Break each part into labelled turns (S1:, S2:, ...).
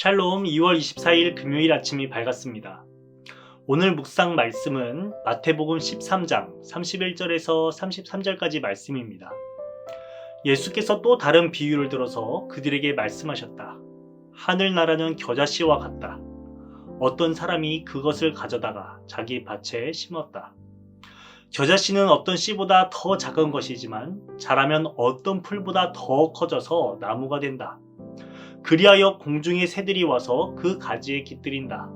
S1: 샬롬 2월 24일 금요일 아침이 밝았습니다. 오늘 묵상 말씀은 마태복음 13장 31절에서 33절까지 말씀입니다. 예수께서 또 다른 비유를 들어서 그들에게 말씀하셨다. 하늘나라는 겨자씨와 같다. 어떤 사람이 그것을 가져다가 자기 밭에 심었다. 겨자씨는 어떤 씨보다 더 작은 것이지만 자라면 어떤 풀보다 더 커져서 나무가 된다. 그리하여 공중의 새들이 와서 그 가지에 깃들인다.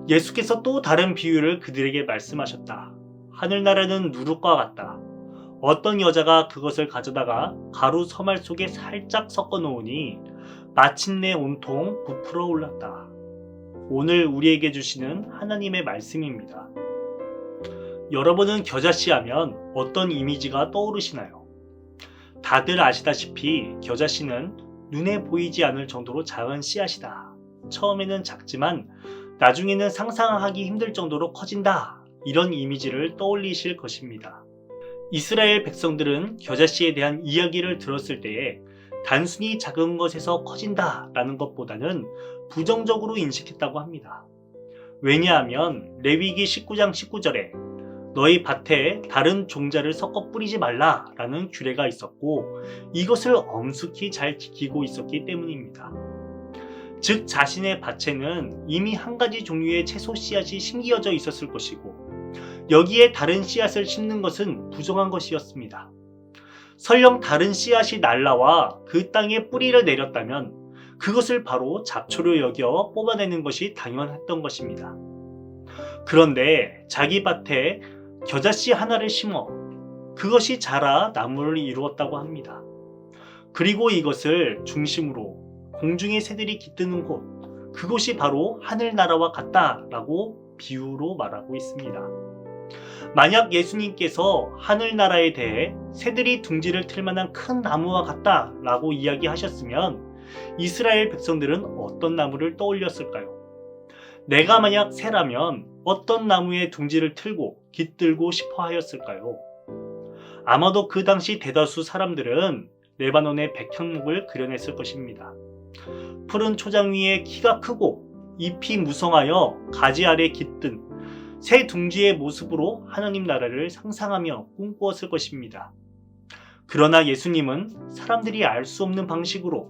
S1: 예수께서 또 다른 비유를 그들에게 말씀하셨다. 하늘나라는 누룩과 같다. 어떤 여자가 그것을 가져다가 가루 서말 속에 살짝 섞어 놓으니 마침내 온통 부풀어 올랐다. 오늘 우리에게 주시는 하나님의 말씀입니다. 여러분은 겨자씨 하면 어떤 이미지가 떠오르시나요? 다들 아시다시피 겨자씨는 눈에 보이지 않을 정도로 작은 씨앗이다. 처음에는 작지만 나중에는 상상하기 힘들 정도로 커진다. 이런 이미지를 떠올리실 것입니다. 이스라엘 백성들은 겨자씨에 대한 이야기를 들었을 때에 단순히 작은 것에서 커진다 라는 것보다는 부정적으로 인식했다고 합니다. 왜냐하면 레위기 19장 19절에 너희 밭에 다른 종자를 섞어 뿌리지 말라 라는 규례가 있었고 이것을 엄숙히 잘 지키고 있었기 때문입니다. 즉 자신의 밭에는 이미 한 가지 종류의 채소 씨앗이 심겨져 있었을 것이고 여기에 다른 씨앗을 심는 것은 부정한 것이었습니다. 설령 다른 씨앗이 날라와 그 땅에 뿌리를 내렸다면 그것을 바로 잡초로 여겨 뽑아내는 것이 당연했던 것입니다. 그런데 자기 밭에 겨자씨 하나를 심어 그것이 자라 나무를 이루었다고 합니다. 그리고 이것을 중심으로 공중의 새들이 깃드는 곳, 그곳이 바로 하늘나라와 같다라고 비유로 말하고 있습니다. 만약 예수님께서 하늘나라에 대해 새들이 둥지를 틀 만한 큰 나무와 같다라고 이야기하셨으면 이스라엘 백성들은 어떤 나무를 떠올렸을까요? 내가 만약 새라면 어떤 나무에 둥지를 틀고 깃들고 싶어 하였을까요? 아마도 그 당시 대다수 사람들은 레바논의 백향목을 그려냈을 것입니다. 푸른 초장 위에 키가 크고 잎이 무성하여 가지 아래 깃든 새 둥지의 모습으로 하나님 나라를 상상하며 꿈꾸었을 것입니다. 그러나 예수님은 사람들이 알 수 없는 방식으로,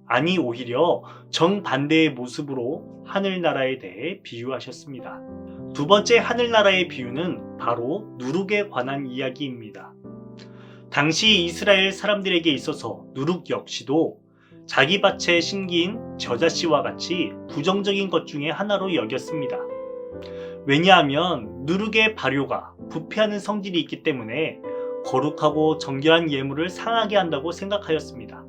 S1: 아니 오히려 정반대의 모습으로 하늘나라에 대해 비유하셨습니다. 두 번째 하늘나라의 비유는 바로 누룩에 관한 이야기입니다. 당시 이스라엘 사람들에게 있어서 누룩 역시도 자기 밭에 심긴 겨자씨와 같이 부정적인 것 중에 하나로 여겼습니다. 왜냐하면 누룩의 발효가 부패하는 성질이 있기 때문에 거룩하고 정결한 예물을 상하게 한다고 생각하였습니다.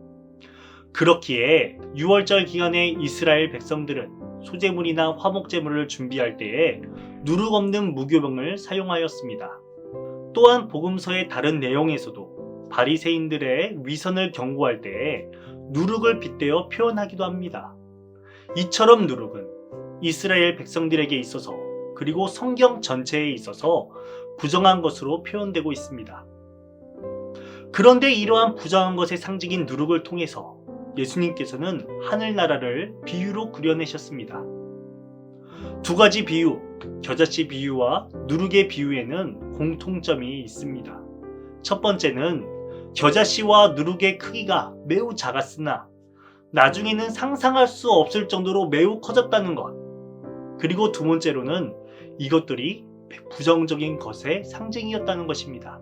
S1: 그렇기에 6월절 기간에 이스라엘 백성들은 소제물이나 화목제물을 준비할 때에 누룩 없는 무교병을 사용하였습니다. 또한 복음서의 다른 내용에서도 바리새인들의 위선을 경고할 때에 누룩을 빗대어 표현하기도 합니다. 이처럼 누룩은 이스라엘 백성들에게 있어서 그리고 성경 전체에 있어서 부정한 것으로 표현되고 있습니다. 그런데 이러한 부정한 것의 상징인 누룩을 통해서 예수님께서는 하늘나라를 비유로 그려내셨습니다. 두 가지 비유, 겨자씨 비유와 누룩의 비유에는 공통점이 있습니다. 첫 번째는 겨자씨와 누룩의 크기가 매우 작았으나 나중에는 상상할 수 없을 정도로 매우 커졌다는 것. 그리고 두 번째로는 이것들이 부정적인 것의 상징이었다는 것입니다.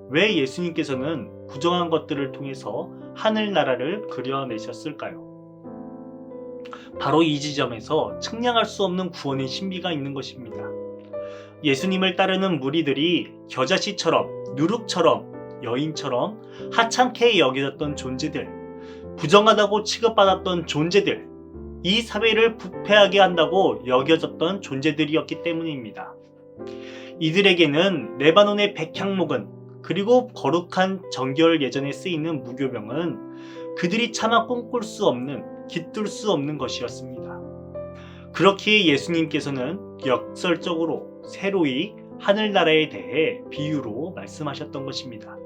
S1: 왜 예수님께서는 부정한 것들을 통해서 하늘나라를 그려내셨을까요? 바로 이 지점에서 측량할 수 없는 구원의 신비가 있는 것입니다. 예수님을 따르는 무리들이 겨자씨처럼, 누룩처럼, 여인처럼 하찮게 여겨졌던 존재들, 부정하다고 취급받았던 존재들, 이 사회를 부패하게 한다고 여겨졌던 존재들이었기 때문입니다. 이들에게는 레바논의 백향목은 그리고 거룩한 정결 예전에 쓰이는 무교병은 그들이 차마 꿈꿀 수 없는, 깃들 수 없는 것이었습니다. 그렇기에 예수님께서는 역설적으로 새로이 하늘나라에 대해 비유로 말씀하셨던 것입니다.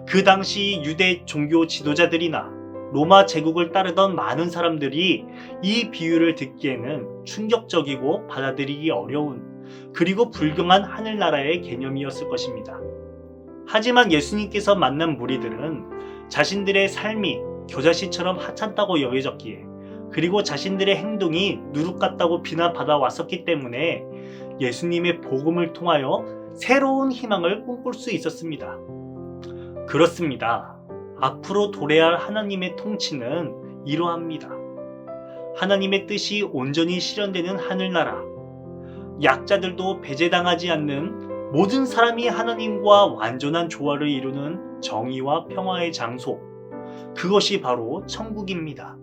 S1: 그 당시 유대 종교 지도자들이나 로마 제국을 따르던 많은 사람들이 이 비유를 듣기에는 충격적이고 받아들이기 어려운 그리고 불경한 하늘나라의 개념이었을 것입니다. 하지만 예수님께서 만난 무리들은 자신들의 삶이 겨자씨처럼 하찮다고 여겨졌기에 그리고 자신들의 행동이 누룩 같다고 비난받아 왔었기 때문에 예수님의 복음을 통하여 새로운 희망을 꿈꿀 수 있었습니다. 그렇습니다. 앞으로 도래할 하나님의 통치는 이러합니다. 하나님의 뜻이 온전히 실현되는 하늘나라, 약자들도 배제당하지 않는 모든 사람이 하나님과 완전한 조화를 이루는 정의와 평화의 장소, 그것이 바로 천국입니다.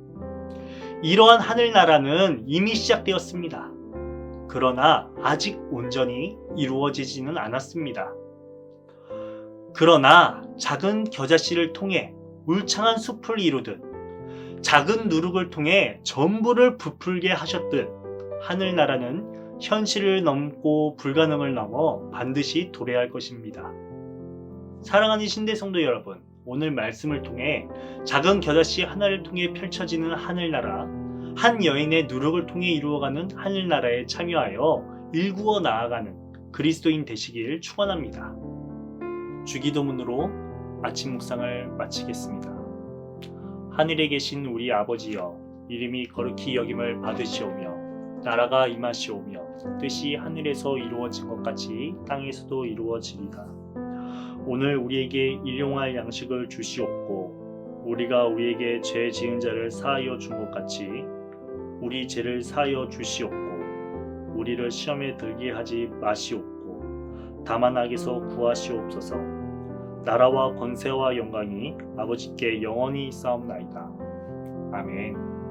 S1: 이러한 하늘나라는 이미 시작되었습니다. 그러나 아직 온전히 이루어지지는 않았습니다. 그러나 작은 겨자씨를 통해 울창한 숲을 이루듯 작은 누룩을 통해 전부를 부풀게 하셨듯 하늘나라는 현실을 넘고 불가능을 넘어 반드시 도래할 것입니다. 사랑하는 신대성도 여러분, 오늘 말씀을 통해 작은 겨자씨 하나를 통해 펼쳐지는 하늘나라, 한 여인의 누룩을 통해 이루어가는 하늘나라에 참여하여 일구어 나아가는 그리스도인 되시길 축원합니다. 주기도문으로 아침 묵상을 마치겠습니다. 하늘에 계신 우리 아버지여, 이름이 거룩히 여김을 받으시오며 나라가 임하시오며 뜻이 하늘에서 이루어진 것 같이 땅에서도 이루어지리다. 오늘 우리에게 일용할 양식을 주시옵고 우리가 우리에게 죄 지은 자를 사하여 준 것 같이 우리 죄를 사하여 주시옵고 우리를 시험에 들게 하지 마시옵고 다만 악에서 구하시옵소서. 나라와 권세와 영광이 아버지께 영원히 있사옵나이다. 아멘.